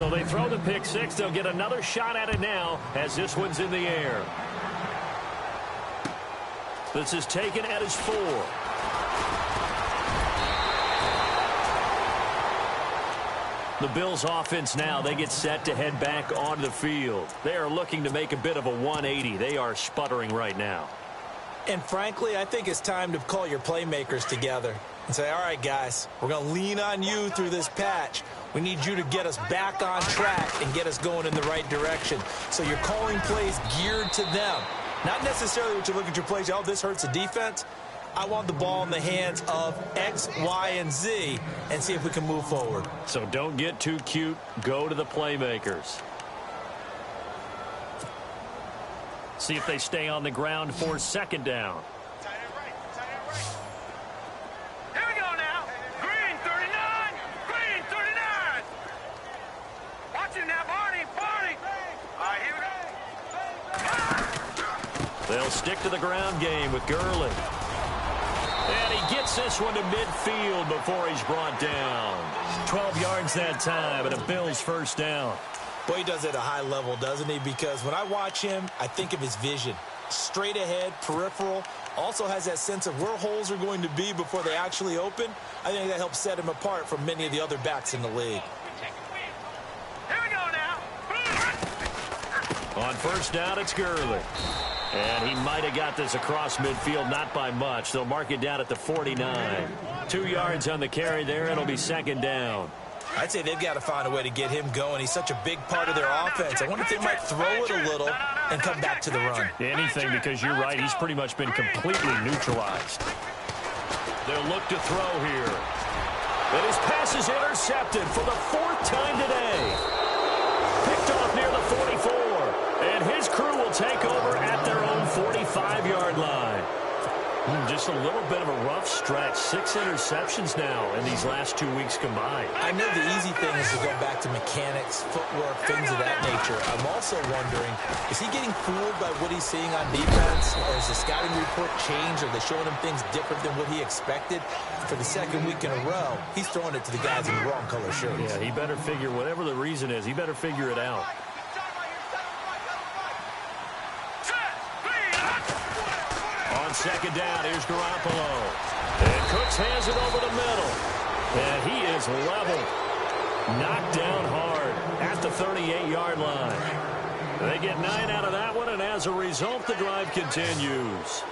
So they throw the pick six. They'll get another shot at it now as this one's in the air. This is taken at his 4. The Bills offense now, they get set to head back onto the field. They are looking to make a bit of a 180. They are sputtering right now. And frankly, I think it's time to call your playmakers together and say, all right, guys, we're going to lean on you through this patch. We need you to get us back on track and get us going in the right direction. So you're calling plays geared to them. Not necessarily what you look at your plays, oh, this hurts the defense. I want the ball in the hands of X, Y, and Z and see if we can move forward. So don't get too cute. Go to the playmakers. See if they stay on the ground for second down. Here we go now. Green 39. Green 39. Watch it now, Barney. Barney. All right, here we go. They'll stick to the ground game with Gurley. And he gets this one to midfield before he's brought down. 12 yards that time and a Bills first down. Boy, he does it at a high level, doesn't he? Because when I watch him, I think of his vision. Straight ahead, peripheral. Also has that sense of where holes are going to be before they actually open. I think that helps set him apart from many of the other backs in the league. Here we go now. On first down, it's Gurley. And he might have got this across midfield, not by much. They'll mark it down at the 49. 2 yards on the carry there. It'll be second down. I'd say they've got to find a way to get him going. He's such a big part of their offense. I wonder if they might throw it a little and come back to the run. Anything, because you're right. He's pretty much been completely neutralized. They'll look to throw here. And his pass is intercepted for the 4th time today. Picked off near the 44. And his crew will take over at their own 45-yard line. Just a little bit of a rough stretch. 6 interceptions now in these last 2 weeks combined. I know the easy thing is to go back to mechanics, footwork, things of that nature. I'm also wondering, is he getting fooled by what he's seeing on defense? Or has the scouting report changed? Are they showing him things different than what he expected? For the second week in a row, he's throwing it to the guys in the wrong color shirts. Yeah, he better figure, whatever the reason is, he better figure it out. On second down, here's Garoppolo. And Cooks hands it over the middle. And he is level. Knocked down hard at the 38-yard line. They get 9 out of that one, and as a result, the drive continues.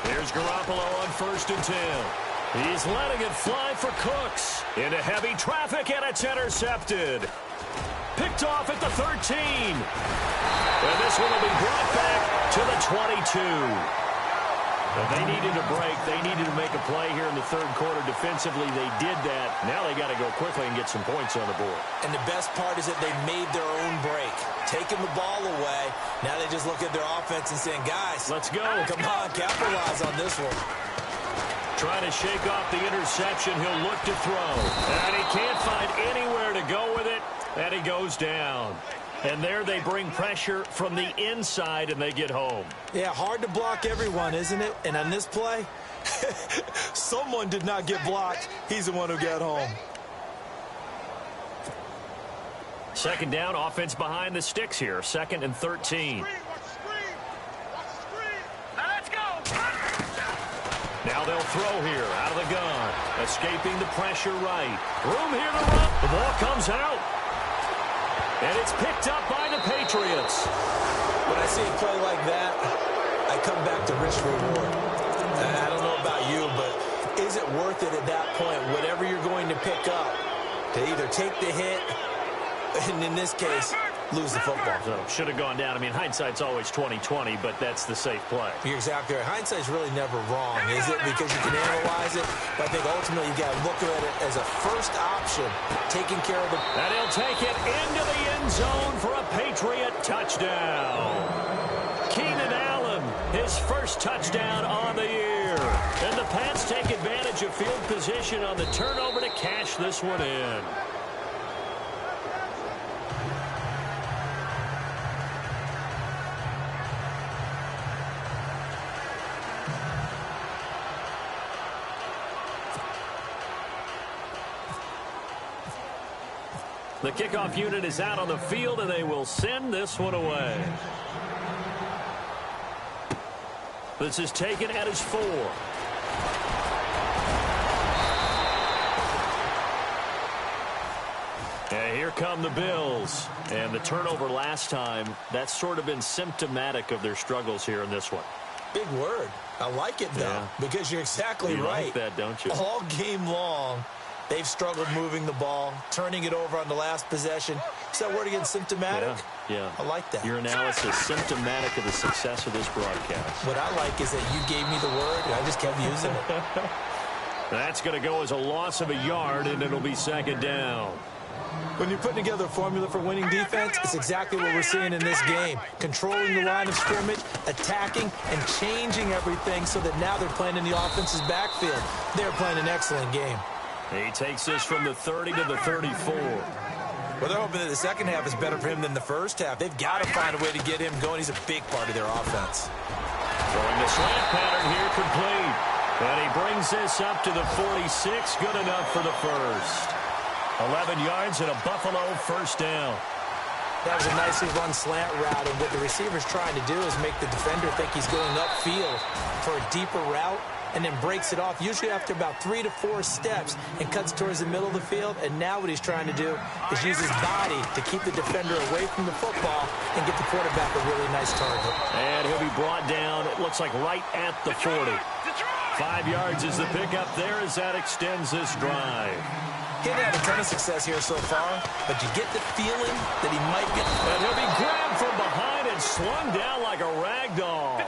Here's Garoppolo on 1st and 10. He's letting it fly for Cooks. Into heavy traffic, and it's intercepted. Picked off at the 13. And this one will be brought back to the 22. But they needed a break. They needed to make a play here in the third quarter. Defensively, they did that. Now they got to go quickly and get some points on the board. And the best part is that they made their own break. Taking the ball away. Now they just look at their offense and saying, guys, let's go. Come on, capitalize on this one. Trying to shake off the interception. He'll look to throw. And he can't find anywhere to go with it. And he goes down. And there they bring pressure from the inside, and they get home. Yeah, hard to block everyone, isn't it? And on this play, someone did not get blocked. He's the one who got home. Second down, offense behind the sticks here. 2nd and 13. Now they'll throw here out of the gun. Escaping the pressure right. Room here to run. The ball comes out. And it's picked up by the Patriots. When I see a play like that, I come back to risk reward. I don't know about you, but is it worth it at that point, whatever you're going to pick up, to either take the hit, and in this case, lose the football? So should have gone down. I mean, hindsight's always 20/20, but that's the safe play. You're exactly right. Hindsight's really never wrong, is it? Because you can analyze it, but I think ultimately you got to look at it as a first option, taking care of the... And he'll take it into the end zone for a Patriot touchdown. Keenan Allen, his first touchdown on the year. And the Pats take advantage of field position on the turnover to cash this one in. The kickoff unit is out on the field, and they will send this one away. This is taken at his 4. And here come the Bills. And the turnover last time, that's sort of been symptomatic of their struggles here in this one. Big word. I like it, though, because you're exactly right. You like that, don't you? All game long, they've struggled moving the ball, turning it over on the last possession. Is that word again, symptomatic? Yeah. I like that. Your analysis, symptomatic of the success of this broadcast. What I like is that you gave me the word, and I just kept using it. That's going to go as a loss of a yard, and it'll be second down. When you're putting together a formula for winning defense, it's exactly what we're seeing in this game. Controlling the line of scrimmage, attacking, and changing everything so that now they're playing in the offense's backfield. They're playing an excellent game. He takes this from the 30 to the 34. Well, they're hoping that the second half is better for him than the first half. They've got to find a way to get him going. He's a big part of their offense. Throwing the slant pattern here complete. And he brings this up to the 46. Good enough for the first. 11 yards and a Buffalo first down. That was a nicely run slant route, and what the receiver's trying to do is make the defender think he's going upfield for a deeper route, and then breaks it off, usually after about 3 to 4 steps, and cuts towards the middle of the field. And now what he's trying to do is use his body to keep the defender away from the football and get the quarterback a really nice target. And he'll be brought down, it looks like right at the 40. 5 yards is the pickup there as that extends this drive. He hasn't had a ton of success here so far, but you get the feeling that he might get... And he'll be grabbed from behind and slung down like a rag doll.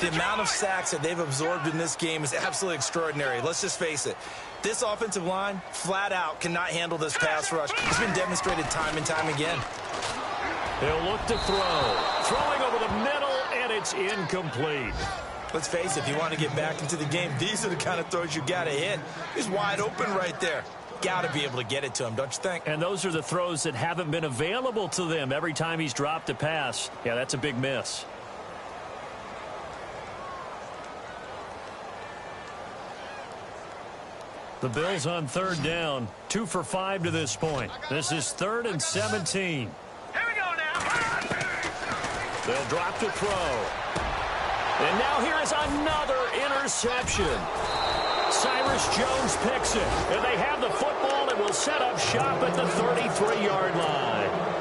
The amount of sacks that they've absorbed in this game is absolutely extraordinary. Let's just face it. This offensive line, flat out, cannot handle this pass rush. It's been demonstrated time and time again. He'll look to throw. Throwing over the middle, and it's incomplete. Let's face it, if you want to get back into the game, these are the kind of throws you got to hit. He's wide open right there. Got to be able to get it to him, don't you think? And those are the throws that haven't been available to them every time he's dropped a pass. Yeah, that's a big miss. The Bills on third down. 2 for 5 to this point. This is 3rd and 17. Here we go now. They'll drop to throw. And now here is another interception. Cyrus Jones picks it. And they have the football and will set up shop at the 33-yard line.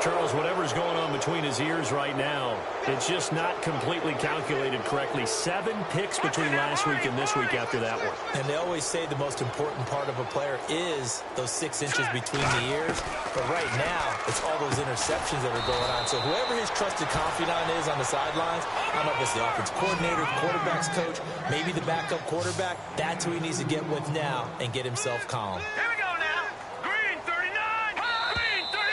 Charles, whatever's going on between his ears right now, it's just not completely calculated correctly. 7 picks between last week and this week after that one. And they always say the most important part of a player is those 6 inches between the ears. But right now, it's all those interceptions that are going on. So whoever his trusted confidant is on the sidelines, I don't know if it's the offense coordinator, the quarterback's coach, maybe the backup quarterback, that's who he needs to get with now and get himself calm. Here we go now. Green 39. Green 39.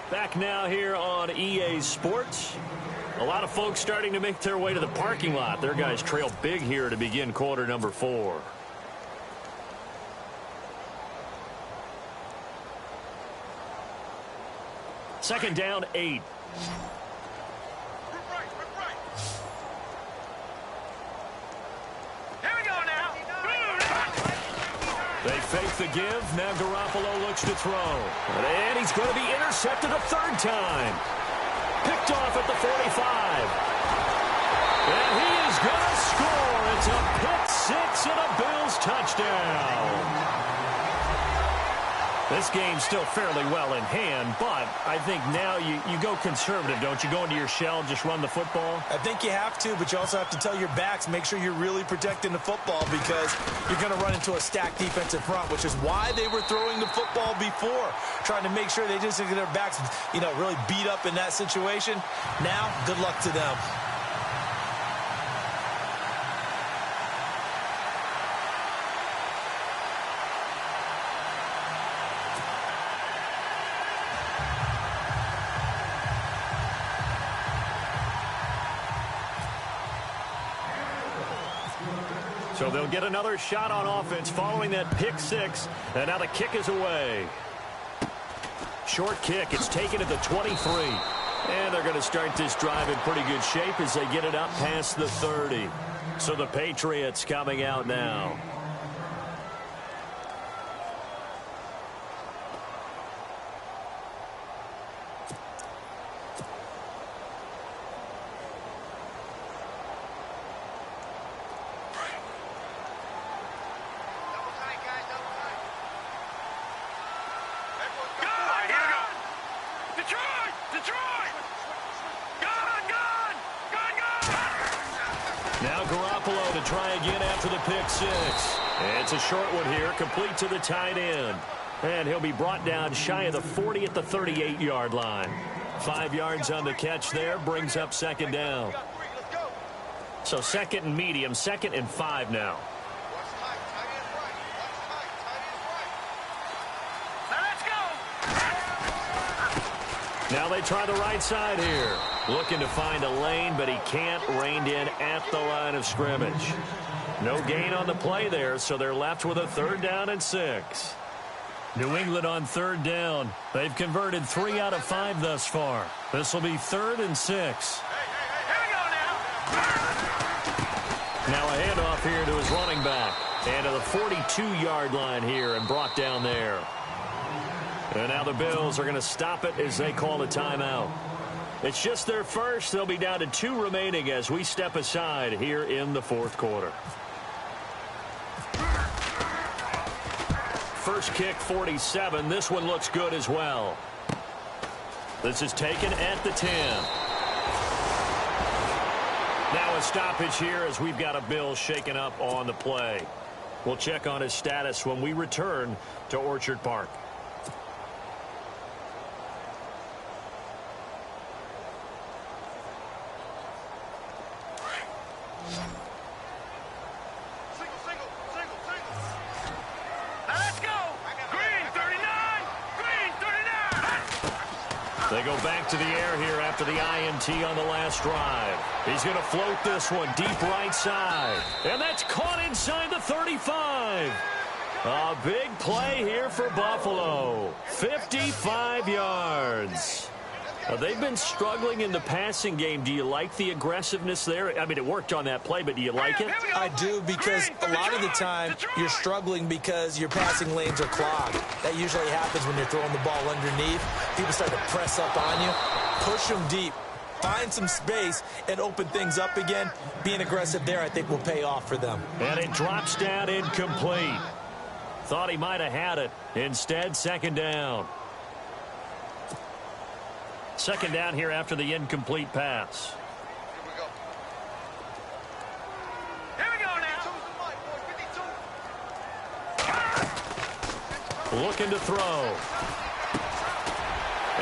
Back now here on EA Sports. A lot of folks starting to make their way to the parking lot. Their guys trail big here to begin quarter number 4. Second down, 8. Here we go now. They fake the give. Now Garoppolo looks to throw. And he's going to be intercepted a 3rd time. Picked off at the 45. And he is going to score. It's a pick 6 and a Bills touchdown. This game's still fairly well in hand, but I think now you go conservative, don't you? Go into your shell, just run the football? I think you have to, but you also have to tell your backs, make sure you're really protecting the football because you're going to run into a stacked defensive front, which is why they were throwing the football before, trying to make sure they just get their backs, really beat up in that situation. Now, good luck to them. So they'll get another shot on offense following that pick 6. And now the kick is away. Short kick. It's taken at the 23. And they're going to start this drive in pretty good shape as they get it up past the 30. So the Patriots coming out now. Detroit! Detroit! Gone! Now Garoppolo to try again after the pick six. It's a short one here, complete to the tight end. And he'll be brought down shy of the 40 at the 38-yard line. 5 yards on the catch there, brings up second down. So second and medium, 2nd and 5 now. Now they try the right side here. Looking to find a lane, but he can't. Reined in at the line of scrimmage. No gain on the play there, so they're left with a 3rd down and 6. New England on 3rd down. They've converted 3 out of 5 thus far. This will be 3rd and 6. Here we go now. Now a handoff here to his running back. And to the 42-yard line here and brought down there. And now the Bills are going to stop it as they call a timeout. It's just their first. They'll be down to 2 remaining as we step aside here in the 4th quarter. First kick, 47. This one looks good as well. This is taken at the 10. Now a stoppage here as we've got a Bills shaken up on the play. We'll check on his status when we return to Orchard Park. They go back to the air here after the INT on the last drive. He's going to float this one deep right side. And that's caught inside the 35. A big play here for Buffalo. 55 yards. They've been struggling in the passing game. Do you like the aggressiveness there? I mean, it worked on that play, but do you like it? I do, because a lot of the time you're struggling because your passing lanes are clogged. That usually happens when you're throwing the ball underneath. People start to press up on you. Push them deep. Find some space and open things up again. Being aggressive there, I think, will pay off for them. And it drops down incomplete. Thought he might have had it. Instead, 2nd down. 2nd down here after the incomplete pass. Here we go now. Looking to throw.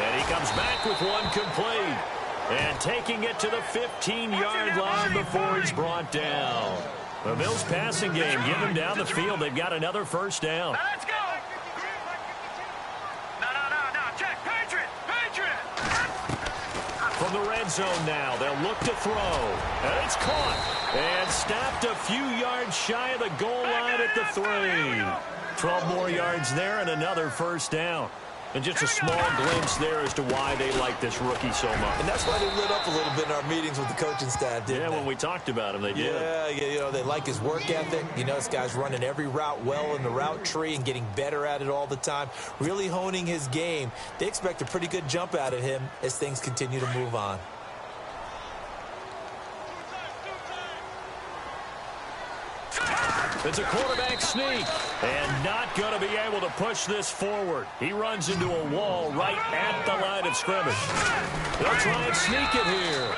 And he comes back with one complete. And taking it to the 15-yard line before he's brought down. The Bills passing game, give him down the field. They've got another 1st down. Now let's go. No. Check. Patriot. From the red zone now, they'll look to throw. And it's caught. And stopped a few yards shy of the goal line at the 3. 12 more yards there and another 1st down. And just a small glimpse there as to why they like this rookie so much. And that's why they lit up a little bit in our meetings with the coaching staff, didn't they? When we talked about him, they did. Yeah, you know, they like his work ethic. You know, this guy's running every route well in the route tree and getting better at it all the time, really honing his game. They expect a pretty good jump out of him as things continue to move on. It's a quarterback sneak, and not going to be able to push this forward. He runs into a wall right at the line of scrimmage. They'll try and sneak it here.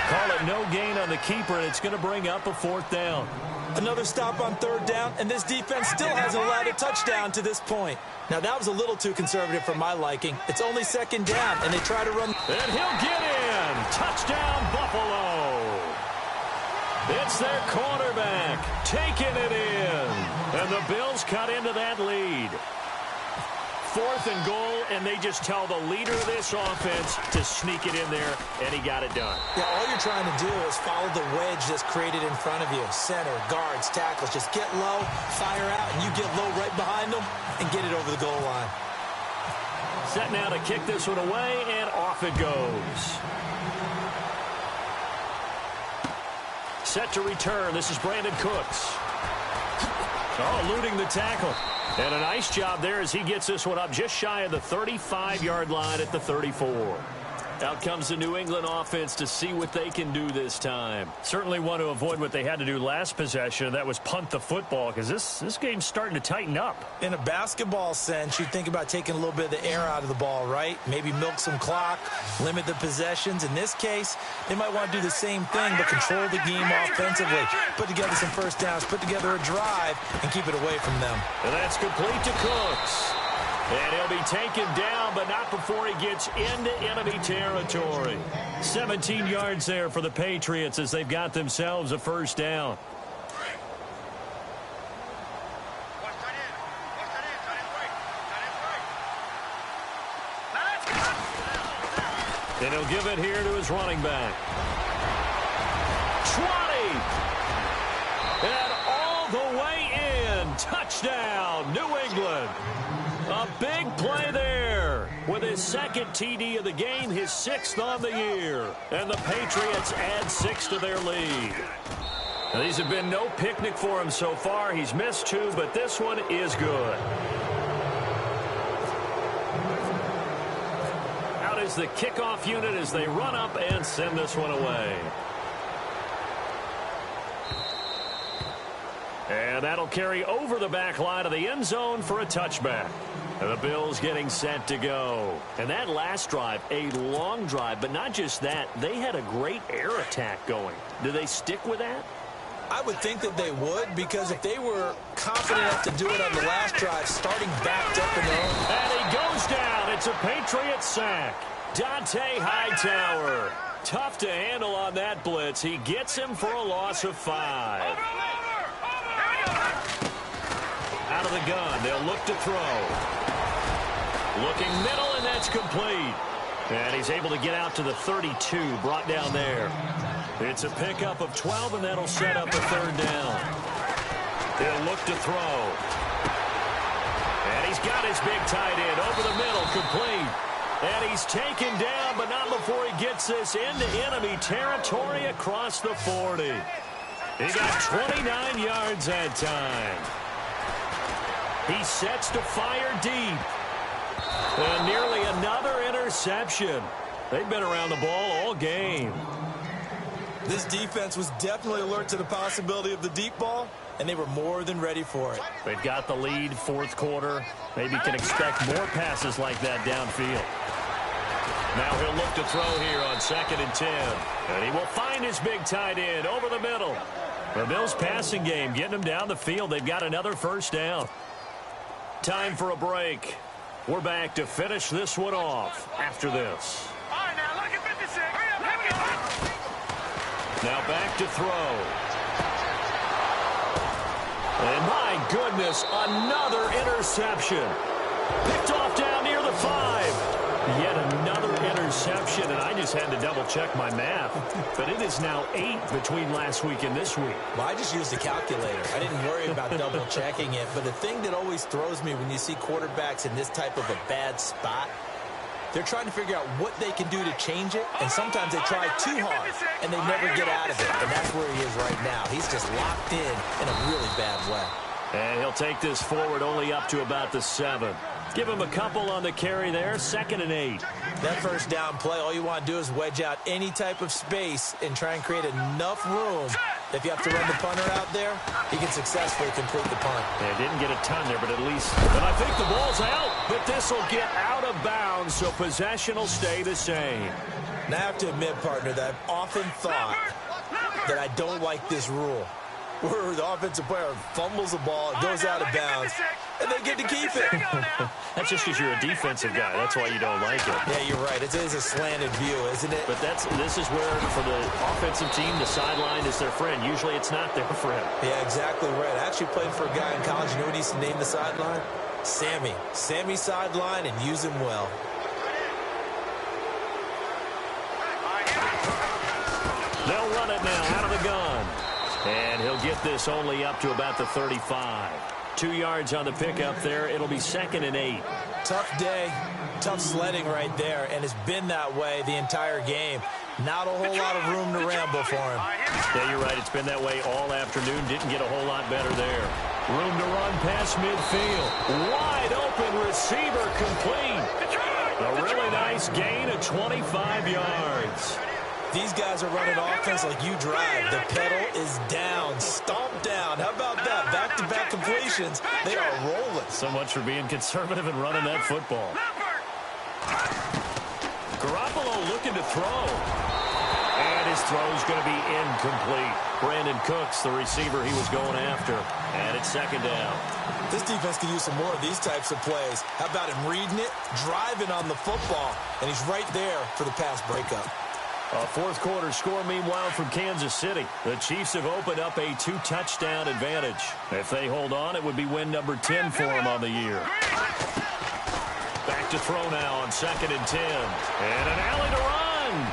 Call it no gain on the keeper, and it's going to bring up a 4th down. Another stop on 3rd down, and this defense still hasn't allowed a touchdown to this point. Now, that was a little too conservative for my liking. It's only 2nd down, and they try to run. And he'll get in. Touchdown, Buffalo. It's their quarterback taking it in. And the Bills cut into that lead. 4th and goal, and they just tell the leader of this offense to sneak it in there, and he got it done. Yeah, all you're trying to do is follow the wedge that's created in front of you. Center, guards, tackles. Just get low, fire out, and you get low right behind them and get it over the goal line. Set now to kick this one away, and off it goes. Set to return. This is Brandon Cooks. Oh, eluding the tackle. And a nice job there as he gets this one up just shy of the 35-yard line at the 34. Out comes the New England offense to see what they can do this time. Certainly want to avoid what they had to do last possession. That was punt the football, because this game's starting to tighten up. In a basketball sense, you think about taking a little bit of the air out of the ball, right? Maybe milk some clock, limit the possessions. In this case, they might want to do the same thing, but control the game offensively. Put together some first downs, put together a drive, and keep it away from them. And that's complete to Cooks. And he'll be taken down, but not before he gets into enemy territory. 17 yards there for the Patriots as they've got themselves a first down. And he'll give it here to his running back. 20! And all the way in. Touchdown, New England. A big play there with his second TD of the game, his 6th on the year. And the Patriots add 6 to their lead. Now, these have been no picnic for him so far. He's missed 2, but this one is good. Out is the kickoff unit as they run up and send this one away. And that'll carry over the back line of the end zone for a touchback. And the Bills getting set to go. And that last drive, a long drive, but not just that. They had a great air attack going. Do they stick with that? I would think that they would, because if they were confident enough to do it on the last drive, starting backed up in their own. And he goes down. It's a Patriot sack. Dante Hightower. Tough to handle on that blitz. He gets him for a loss of 5. Out of the gun, they'll look to throw. Looking middle, and that's complete. And he's able to get out to the 32, brought down there. It's a pickup of 12, and that'll set up a third down. They'll look to throw. And he's got his big tight end over the middle, complete. And he's taken down, but not before he gets this into enemy territory across the 40. He got 29 yards that time. He sets to fire deep. And nearly another interception. They've been around the ball all game. This defense was definitely alert to the possibility of the deep ball, and they were more than ready for it. They've got the lead, 4th quarter. Maybe can expect more passes like that downfield. Now he'll look to throw here on 2nd and 10. And he will find his big tight end over the middle. The Bills' passing game getting them down the field. They've got another first down. Time for a break. We're back to finish this one off after this. All right, now look at 56. Hurry up. Now back to throw. And my goodness, another interception. Picked off down near the 5. Yet another interception, and I just had to double-check my math. But it is now 8 between last week and this week. Well, I just used a calculator. I didn't worry about double-checking it. But the thing that always throws me when you see quarterbacks in this type of a bad spot, they're trying to figure out what they can do to change it, and sometimes they try too hard, and they never get out of it. And that's where he is right now. He's just locked in a really bad way. And he'll take this forward only up to about the 7. Give him a couple on the carry there, 2nd and 8. That first down play, all you want to do is wedge out any type of space and try and create enough room. If you have to run the punter out there, he can successfully complete the punt. Yeah, didn't get a ton there, but at least. And I think the ball's out, but this will get out of bounds, so possession will stay the same. Now, I have to admit, partner, that I've often thought that I don't like this rule, where the offensive player fumbles the ball, it goes out of bounds, and they get to keep it. That's just because you're a defensive guy. That's why you don't like it. Yeah, you're right. It is a slanted view, isn't it? But this is where, for the offensive team, the sideline is their friend. Usually it's not their friend. Yeah, exactly right. I actually played for a guy in college. You know what he used to name the sideline? Sammy. Sammy sideline, and use him well. They'll run it now out of the gun. And he'll get this only up to about the 35. 2 yards on the pickup there. It'll be 2nd and 8. Tough day, tough sledding right there, and it's been that way the entire game. Not a whole lot of room to ramble for him. Yeah, you're right. It's been that way all afternoon. Didn't get a whole lot better there. Room to run past midfield. Wide open receiver complete. A really nice gain of 25 yards. These guys are running offense like you drive. The pedal is down, stomped down. How about that? Back-to-back completions. They are rolling. So much for being conservative and running that football. Garoppolo looking to throw. And his throw's going to be incomplete. Brandon Cooks, the receiver he was going after. And it's second down. This defense can use some more of these types of plays. How about him reading it, driving on the football, and he's right there for the pass breakup. A fourth quarter score, meanwhile, from Kansas City. The Chiefs have opened up a 2-touchdown advantage. If they hold on, it would be win number 10 for them on the year. Back to throw now on 2nd and 10. And an alley to run.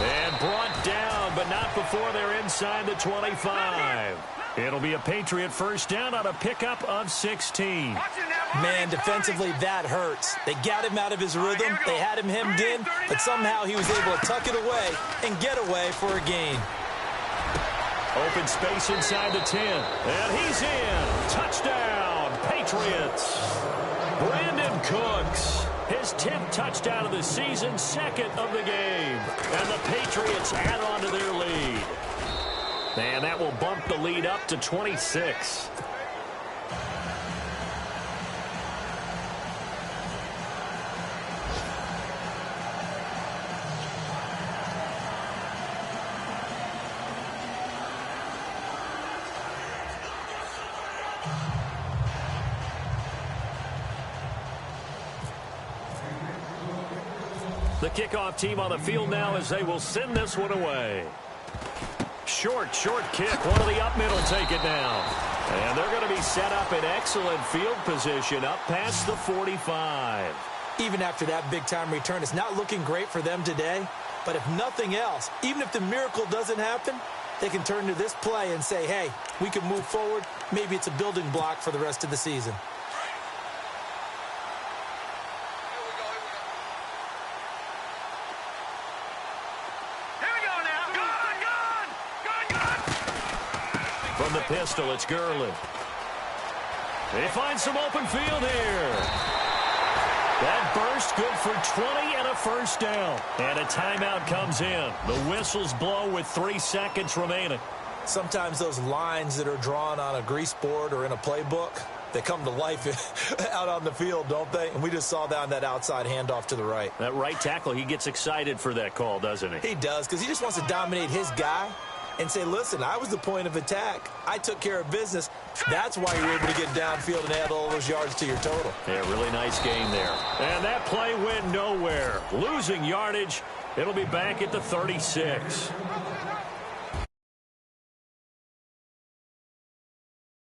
And brought down, but not before they're inside the 25. It'll be a Patriot first down on a pickup of 16. Man, defensively, that hurts. They got him out of his rhythm. They had him hemmed in, but somehow he was able to tuck it away and get away for a gain. Open space inside the 10. And he's in. Touchdown, Patriots. Brandon Cooks, his 10th touchdown of the season, 2nd of the game. And the Patriots add on to their lead. And that will bump the lead up to 26. The kickoff team on the field now as they will send this one away. Short kick. One of the up middle take it down. And they're going to be set up in excellent field position up past the 45. Even after that big-time return, it's not looking great for them today. But if nothing else, even if the miracle doesn't happen, they can turn to this play and say, hey, we can move forward. Maybe it's a building block for the rest of the season. From the pistol, it's Gurley. They find some open field here. That burst good for 20 and a first down. And a timeout comes in. The whistles blow with 3 seconds remaining. Sometimes those lines that are drawn on a grease board or in a playbook, they come to life out on the field, don't they? And we just saw that on that outside handoff to the right. That right tackle, he gets excited for that call, doesn't he? He does, because he just wants to dominate his guy and say, listen, I was the point of attack. I took care of business. That's why you're able to get downfield and add all those yards to your total. Yeah, really nice game there. And that play went nowhere. Losing yardage. It'll be back at the 36.